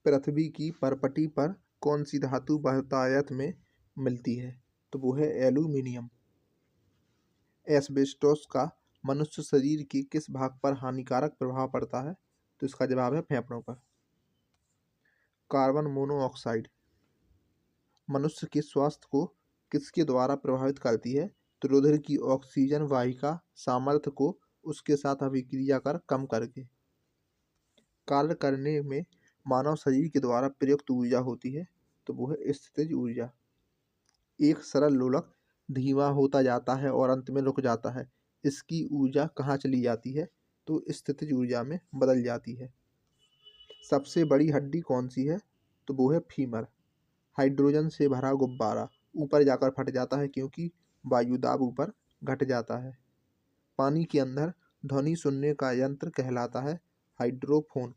पृथ्वी की परपटी पर कौन सी धातु बहुतायत में मिलती है? तो वो है एल्यूमीनियम। एस्बेस्टोस का मनुष्य शरीर के किस भाग पर हानिकारक प्रभाव पड़ता है? तो इसका जवाब है फेफड़ों पर। कार्बन मोनोऑक्साइड मनुष्य के स्वास्थ्य को किसके द्वारा प्रभावित करती है? तो रुधिर की ऑक्सीजन वाहिका सामर्थ्य को उसके साथ अभिक्रिया कर कम करके। कार्य करने में मानव शरीर के द्वारा प्रयुक्त ऊर्जा होती है, तो वो है स्थितिज ऊर्जा। एक सरल लोलक धीमा होता जाता है और अंत में रुक जाता है, इसकी ऊर्जा कहाँ चली जाती है? तो स्थितिज ऊर्जा में बदल जाती है। सबसे बड़ी हड्डी कौन सी है? तो वो है फीमर। हाइड्रोजन से भरा गुब्बारा ऊपर जाकर फट जाता है क्योंकि वायुदाब ऊपर घट जाता है। पानी के अंदर ध्वनि सुनने का यंत्र कहलाता है हाइड्रोफोन।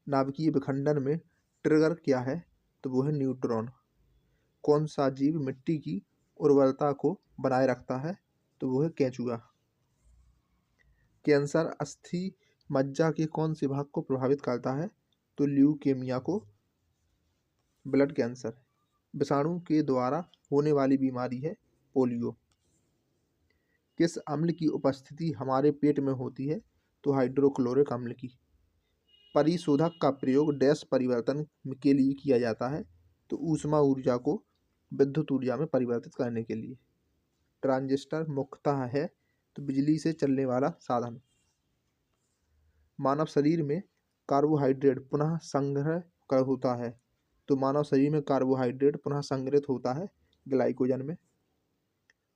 नाभिकीय विखंडन में ट्रिगर क्या है? तो वो है न्यूट्रॉन। कौन सा जीव मिट्टी की उर्वरता को बनाए रखता है? तो वो है केंचुआ। कैंसर अस्थि मज्जा के कौन से भाग को प्रभावित करता है? तो ल्यूकेमिया को। ब्लड कैंसर विषाणु के द्वारा होने वाली बीमारी है पोलियो। किस अम्ल की उपस्थिति हमारे पेट में होती है? तो हाइड्रोक्लोरिक अम्ल की। परिशोधक का प्रयोग डैश परिवर्तन के लिए किया जाता है? तो ऊष्मा ऊर्जा को विद्युत ऊर्जा में परिवर्तित करने के लिए। ट्रांजिस्टर मुख्यतः है तो बिजली से चलने वाला साधन। मानव शरीर में कार्बोहाइड्रेट पुनः संग्रह कर होता है? तो मानव शरीर में कार्बोहाइड्रेट पुनः संग्रहित होता है ग्लाइकोजन में।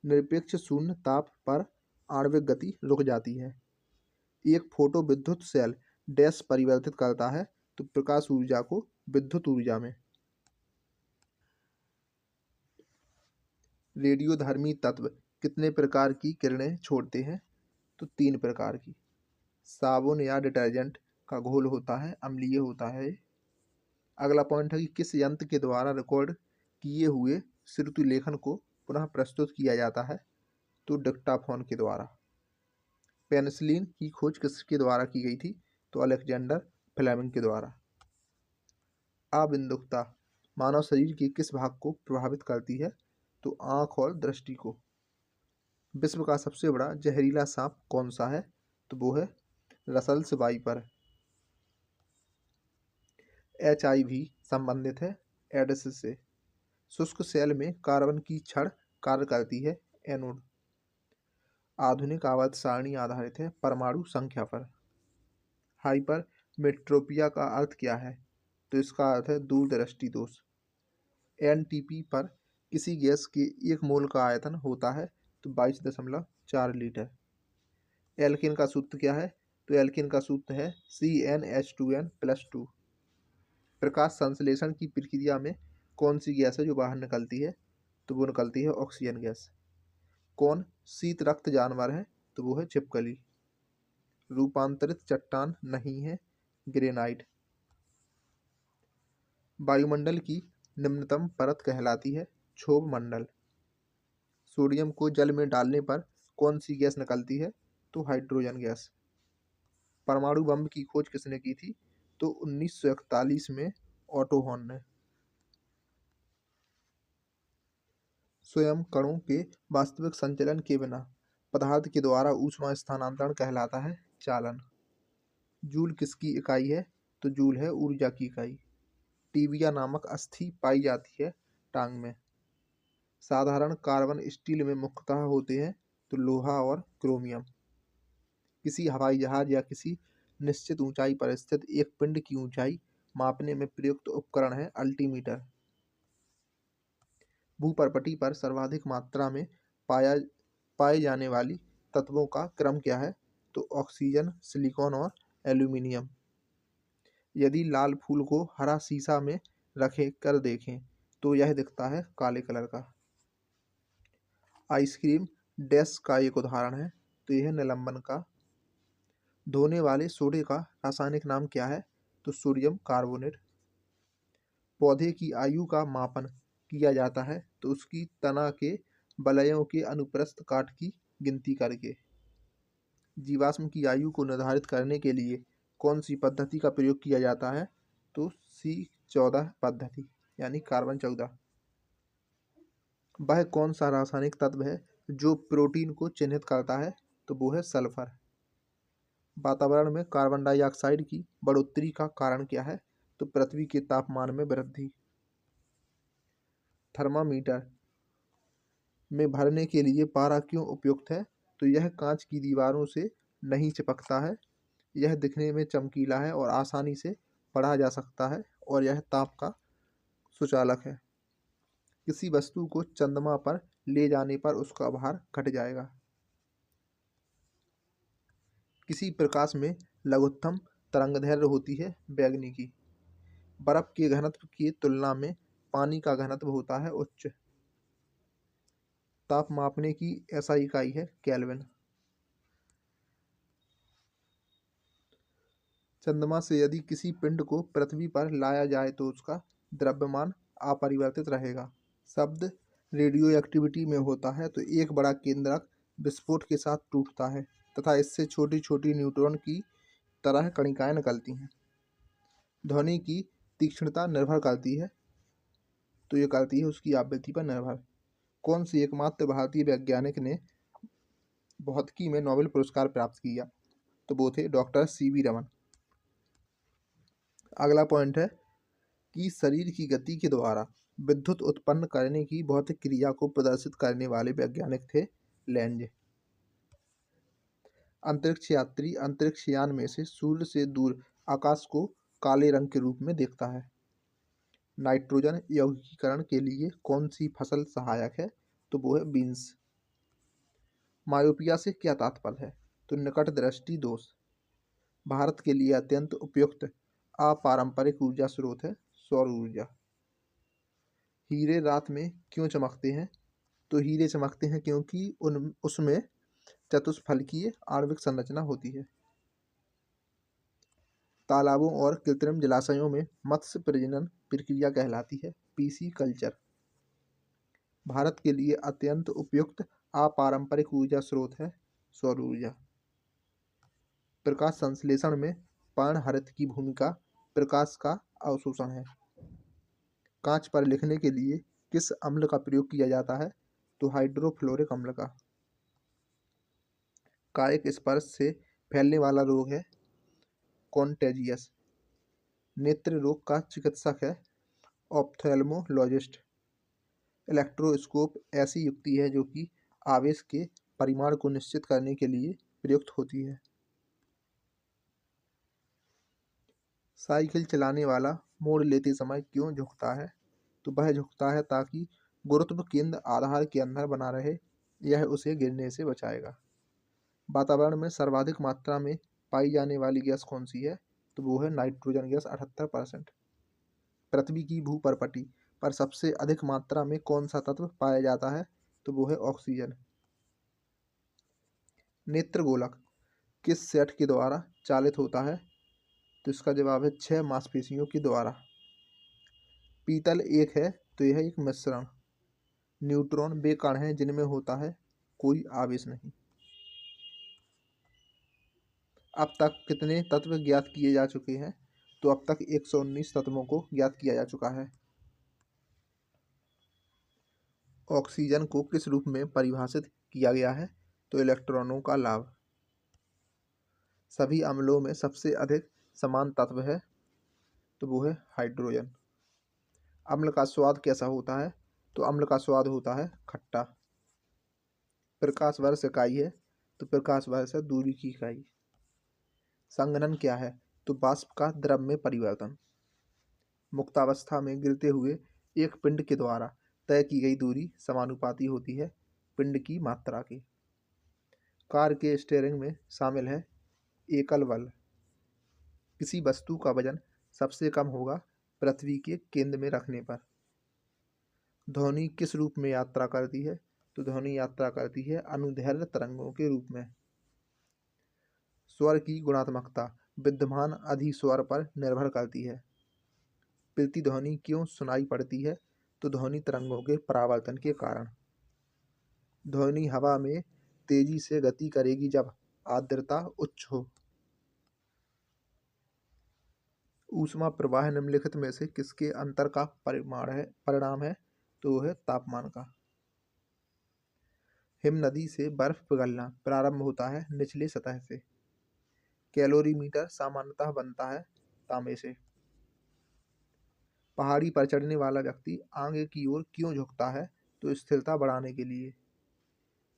निरपेक्ष शून्य ताप पर आणविक गति रुक जाती है। एक फोटो विद्युत सेल डैश परिवर्तित करता है? तो प्रकाश ऊर्जा को विद्युत ऊर्जा में। रेडियोधर्मी तत्व कितने प्रकार की किरणें छोड़ते हैं? तो 3 प्रकार की। साबुन या डिटर्जेंट का घोल होता है, अम्लीय होता है। अगला पॉइंट है कि किस यंत्र के द्वारा रिकॉर्ड किए हुए श्रुति लेखन को पुनः प्रस्तुत किया जाता है? तो डिक्टाफोन के द्वारा। पेनिसिलिन की खोज किसके द्वारा की गई थी? तो अलेक्जेंडर फ्लेमिंग के द्वारा। अबिंदुकता मानव शरीर के किस भाग को प्रभावित करती है? तो आँख और दृष्टि को। विश्व का सबसे बड़ा जहरीला सांप कौन सा है? तो वो है रसल्स वाइपर। HIV संबंधित है एड्स से। शुष्क सेल में कार्बन की छड़ कार्य करती है एनोड। आधुनिक आवर्त सारणी आधारित है परमाणु संख्या पर। हाइपर मेट्रोपिया का अर्थ क्या है? तो इसका अर्थ है दूरदृष्टि दोष। NTP पर किसी गैस के 1 मोल का आयतन होता है? तो 22.4 लीटर। एल्केन का सूत्र क्या है? तो एल्केन का सूत्र है CnH2n+2। प्रकाश संश्लेषण की प्रक्रिया में कौन सी गैस है जो बाहर निकलती है? तो वो निकलती है ऑक्सीजन गैस। कौन शीत रक्त जानवर है? तो वो है छिपकली। रूपांतरित चट्टान नहीं है ग्रेनाइट। वायुमंडल की निम्नतम परत कहलाती है क्षोभ मंडल। सोडियम को जल में डालने पर कौन सी गैस निकलती है? तो हाइड्रोजन गैस। परमाणु बम की खोज किसने की थी? तो 1941 में ऑटो हॉर्न ने। स्वयं कणों के वास्तविक संचलन के बिना पदार्थ के द्वारा ऊष्मा स्थानांतरण कहलाता है चालन। जूल किसकी इकाई है? तो जूल है ऊर्जा की इकाई। टीबिया नामक अस्थि पाई जाती है टांग में। साधारण कार्बन स्टील में मुख्यतः होते हैं तो लोहा और क्रोमियम। किसी हवाई जहाज या किसी निश्चित ऊंचाई पर स्थित एक पिंड की ऊंचाई मापने में प्रयुक्त उपकरण है अल्टीमीटर। भूपर्पटी पर सर्वाधिक मात्रा में पाए जाने वाली तत्वों का क्रम क्या है? तो ऑक्सीजन, सिलिकॉन और एल्यूमिनियम। यदि लाल फूल को हरा शीशा में रखे कर देखें तो यह दिखता है काले कलर का। आइसक्रीम डैश का एक उदाहरण है? तो यह निलंबन का। धोने वाले सोडे का रासायनिक नाम क्या है? तो सोडियम कार्बोनेट। पौधे की आयु का मापन किया जाता है तो उसकी तना के वलयों के अनुप्रस्थ काट की गिनती करके। जीवाश्म की आयु को निर्धारित करने के लिए कौन सी पद्धति का प्रयोग किया जाता है? तो C14 पद्धति यानी कार्बन 14। वह कौन सा रासायनिक तत्व है जो प्रोटीन को चिन्हित करता है? तो वो है सल्फर। वातावरण में कार्बन डाइऑक्साइड की बढ़ोतरी का कारण क्या है? तो पृथ्वी के तापमान में वृद्धि। थर्मामीटर में भरने के लिए पारा क्यों उपयुक्त है? तो यह कांच की दीवारों से नहीं चिपकता है, यह दिखने में चमकीला है और आसानी से पढ़ा जा सकता है, और यह ताप का सुचालक है। किसी वस्तु को चंद्रमा पर ले जाने पर उसका भार घट जाएगा। किसी प्रकाश में लघुत्तम तरंगदैर्घ्य होती है बैंगनी की। बर्फ के घनत्व की तुलना में पानी का घनत्व होता है उच्च। ताप मापने की SI इकाई है केल्विन। चंद्रमा से यदि किसी पिंड को पृथ्वी पर लाया जाए तो उसका द्रव्यमान अपरिवर्तित रहेगा। शब्द रेडियो एक्टिविटी में होता है तो एक बड़ा केंद्रक विस्फोट के साथ टूटता है तथा इससे छोटी छोटी न्यूट्रॉन की तरह कणिकाएं निकलती हैं। ध्वनि की तीक्ष्णता निर्भर करती है, तो ये करती है उसकी आवृत्ति पर निर्भर। कौन सी एकमात्र भारतीय वैज्ञानिक ने भौतिकी में नोबेल पुरस्कार प्राप्त किया? तो वो थे डॉक्टर CV रमन। अगला पॉइंट है कि शरीर की गति के द्वारा विद्युत उत्पन्न करने की भौतिक क्रिया को प्रदर्शित करने वाले वैज्ञानिक थे लेंज। अंतरिक्ष यात्री अंतरिक्ष यान में से सूर्य से दूर आकाश को काले रंग के रूप में देखता है। नाइट्रोजन यौगिकीकरण के लिए कौन सी फसल सहायक है? तो वो है बीन्स। मायोपिया से क्या तात्पर्य है? तो निकट दृष्टि दोष। भारत के लिए अत्यंत उपयुक्त अपारंपरिक ऊर्जा स्रोत है सौर ऊर्जा। हीरे रात में क्यों चमकते हैं? तो हीरे चमकते हैं क्योंकि उसमें चतुष्फलकीय आणविक संरचना होती है। तालाबों और कृत्रिम जलाशयों में मत्स्य प्रजनन प्रक्रिया कहलाती है पीसी कल्चर। भारत के लिए अत्यंत उपयुक्त अपारंपरिक ऊर्जा स्रोत है सौर ऊर्जा। प्रकाश संश्लेषण में पर्णहरित की भूमिका प्रकाश का अवशोषण है। कांच पर लिखने के लिए किस अम्ल का प्रयोग किया जाता है? तो हाइड्रोफ्लोरिक अम्ल का। कायिक स्पर्श से फैलने वाला रोग है कॉन्टेजियस। नेत्र रोग का चिकित्सक है ऑप्थेल्मोलॉजिस्ट। इलेक्ट्रोस्कोप ऐसी युक्ति है जो कि आवेश के परिमाण को निश्चित करने के लिए प्रयुक्त होती है। साइकिल चलाने वाला मोड़ लेते समय क्यों झुकता है? तो वह झुकता है ताकि गुरुत्व केंद्र आधार के अंदर बना रहे, यह उसे गिरने से बचाएगा। वातावरण में सर्वाधिक मात्रा में पाई जाने वाली गैस कौन सी है? तो वो है नाइट्रोजन गैस 78%। पृथ्वी की भूपर्पटी पर सबसे अधिक मात्रा में कौन सा तत्व पाया जाता है? तो वो है ऑक्सीजन। नेत्र गोलक किस सेट के द्वारा चालित होता है? तो इसका जवाब है 6 मांसपेशियों के द्वारा। पीतल एक है तो यह एक मिश्रण। न्यूट्रॉन वे कण हैं जिनमें होता है कोई आवेश नहीं। अब तक कितने तत्व ज्ञात किए जा चुके हैं? तो अब तक 119 तत्वों को ज्ञात किया जा चुका है। ऑक्सीजन को किस रूप में परिभाषित किया गया है? तो इलेक्ट्रॉनों का लाभ। सभी अम्लों में सबसे अधिक समान तत्व है तो वो है हाइड्रोजन। अम्ल का स्वाद कैसा होता है? तो अम्ल का स्वाद होता है खट्टा। प्रकाश वर्ष इकाई है तो प्रकाश वर्ष है दूरी की इकाई। संघनन क्या है? तो वाष्प का द्रव में परिवर्तन। मुक्तावस्था में गिरते हुए एक पिंड के द्वारा तय की गई दूरी समानुपाती होती है पिंड की मात्रा के। कार के स्टीयरिंग में शामिल है एकल बल। किसी वस्तु का वजन सबसे कम होगा पृथ्वी के केंद्र में रखने पर। ध्वनि किस रूप में यात्रा करती है? तो ध्वनि यात्रा करती है अनुदैर्घ्य तरंगों के रूप में। स्वर की गुणात्मकता विद्यमान अधिस्वर पर निर्भर करती है। प्रतिध्वनि क्यों सुनाई पड़ती है? तो ध्वनि तरंगों के परावर्तन के कारण। ध्वनि हवा में तेजी से गति करेगी जब आर्द्रता उच्च हो। ऊष्मा प्रवाह निम्नलिखित में से किसके अंतर का परिणाम है? तो वो है तापमान का। हिम नदी से बर्फ पिघलना प्रारंभ होता है निचली सतह से। कैलोरीमीटर सामान्यतः बनता है तांबे से। पहाड़ी पर चढ़ने वाला व्यक्ति आगे की ओर क्यों झुकता है? तो स्थिरता बढ़ाने के लिए।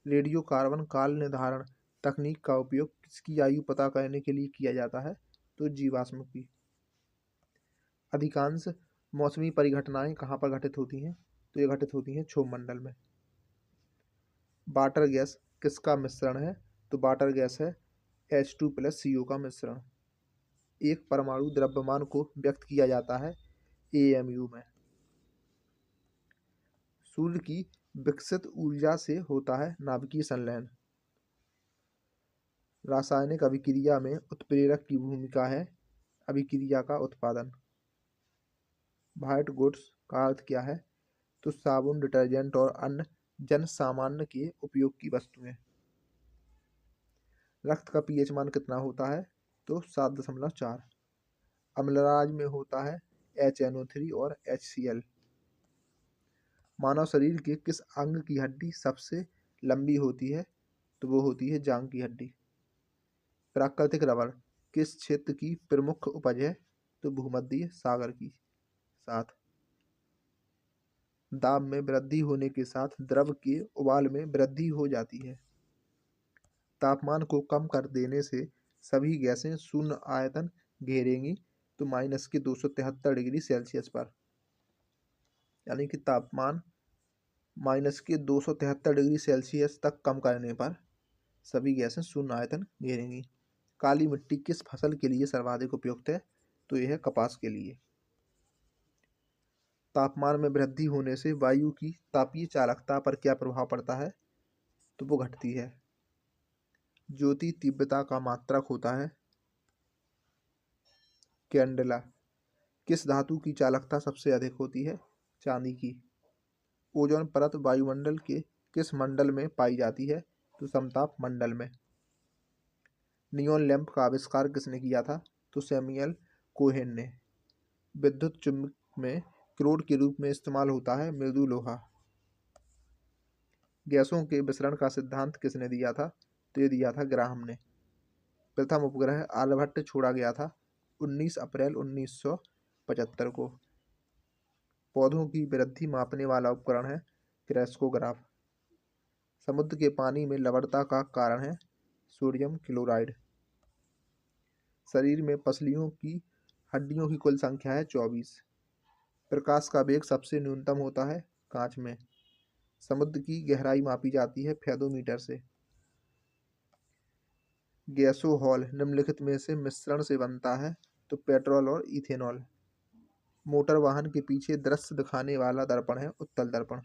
रेडियो कार्बन काल निर्धारण तकनीक का उपयोग किसकी आयु पता करने के लिए किया जाता है? तो जीवाश्म की। अधिकांश मौसमी परिघटनाएं कहाँ पर घटित होती हैं? तो ये घटित होती हैं क्षोभ मंडल में। वाटर गैस किसका मिश्रण है? तो वाटर गैस है H2+ CO का मिश्रण। एक परमाणु द्रव्यमान को व्यक्त किया जाता है AMU में। सूर्य की विकसित ऊर्जा से होता है नाभिकीय संलयन। रासायनिक अभिक्रिया में उत्प्रेरक की भूमिका है अभिक्रिया का उत्पादन। व्हाइट गुड्स का अर्थ क्या है? तो साबुन, डिटर्जेंट और अन्य जन सामान्य के उपयोग की वस्तुएं। रक्त का पीएच मान कितना होता है? तो 7.4। अम्लराज में होता है HNO3 और HCl। मानव शरीर के किस अंग की हड्डी सबसे लंबी होती है? तो वो होती है जांघ की हड्डी। प्राकृतिक रबड़ किस क्षेत्र की प्रमुख उपज है? तो भूमध्य सागर की। 7। दाब में वृद्धि होने के साथ द्रव के उबाल में वृद्धि हो जाती है। तापमान को कम कर देने से सभी गैसें शून्य आयतन घेरेंगी तो -273 डिग्री सेल्सियस पर। यानी कि तापमान -273 डिग्री सेल्सियस तक कम करने पर सभी गैसें शून्य आयतन घेरेंगी। काली मिट्टी किस फसल के लिए सर्वाधिक उपयुक्त है? तो यह है कपास के लिए। तापमान में वृद्धि होने से वायु की तापीय चालकता पर क्या प्रभाव पड़ता है? तो वो घटती है। ज्योति तीव्रता का मात्रक होता है कैंडेला। किस धातु की चालकता सबसे अधिक होती है? चांदी की। ओजोन परत वायुमंडल के किस मंडल में पाई जाती है? तो समताप मंडल में। नियॉन लैंप का आविष्कार किसने किया था? तो सैमुअल कोहेन ने। विद्युत चुम्बक में क्रोड के रूप में इस्तेमाल होता है मृदु लोहा। गैसों के विसरण का सिद्धांत किसने दिया था? तो ये दिया था ग्राहम ने। प्रथम उपग्रह आर्यभट्ट छोड़ा गया था 19 अप्रैल 1975 को। पौधों की वृद्धि मापने वाला उपकरण है क्रेस्कोग्राफ। समुद्र के पानी में लवणता का कारण है सोडियम क्लोराइड। शरीर में पसलियों की हड्डियों की कुल संख्या है 24। प्रकाश का वेग सबसे न्यूनतम होता है कांच में। समुद्र की गहराई मापी जाती है फेदोमीटर से। गैसोहॉल निम्नलिखित में से मिश्रण से बनता है? तो पेट्रोल और इथेनॉल। मोटर वाहन के पीछे दृश्य दिखाने वाला दर्पण है उत्तल दर्पण।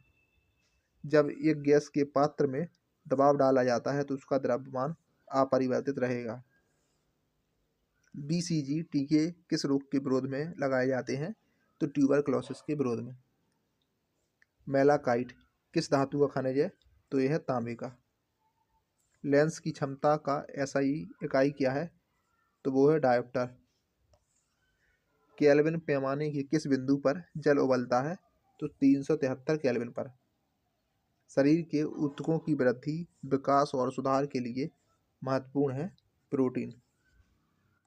जब एक गैस के पात्र में दबाव डाला जाता है तो उसका द्रव्यमान अपरिवर्तित रहेगा। BCG टीके किस रोग के विरोध में लगाए जाते हैं? तो ट्यूबरक्लोसिस के विरोध में। मेलाकाइट किस धातु का खनिज है? तो यह है तांबे का। लेंस की क्षमता का SI इकाई क्या है? तो वो है डायोप्टर। केल्विन पैमाने के किस बिंदु पर जल उबलता है? तो 373 केल्विन पर। शरीर के ऊतकों की वृद्धि, विकास और सुधार के लिए महत्वपूर्ण है प्रोटीन।